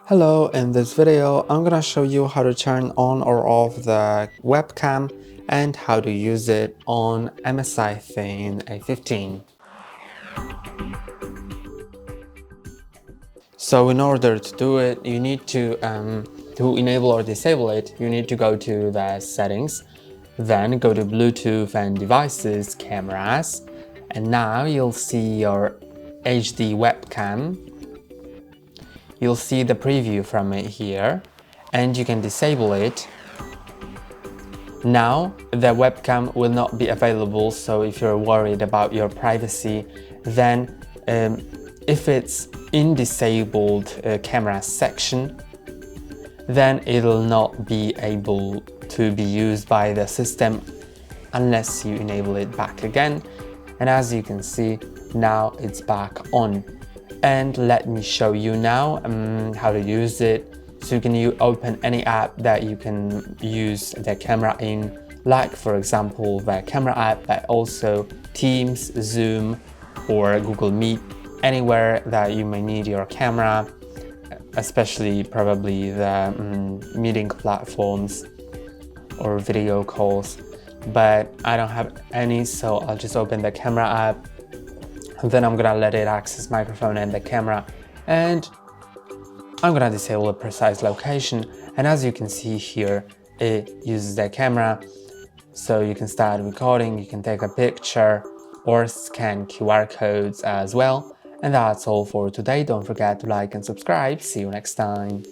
Hello, in this video I'm gonna show you how to turn on or off the webcam and how to use it on MSI Thin A15. So in order to do it, you need to enable or disable it, you need to go to the settings, then go to Bluetooth and devices, cameras, and now you'll see your HD webcam. You'll see the preview from it here, and you can disable it. Now the webcam will not be available, so if you're worried about your privacy, then if it's in disabled camera section, then it'll not be able to be used by the system unless you enable it back again. And as you can see, now it's back on. And let me show you now how to use it. So you can open any app that you can use the camera in, like for example the camera app, but also Teams, Zoom, or Google Meet, anywhere that you may need your camera, especially probably the meeting platforms or video calls. But I don't have any, so I'll just open the camera app. And then I'm gonna let it access microphone and the camera, and I'm gonna disable a precise location. And as you can see here, it uses the camera, so you can start recording, you can take a picture or scan QR codes as well. And that's all for today. Don't forget to like and subscribe. See you next time.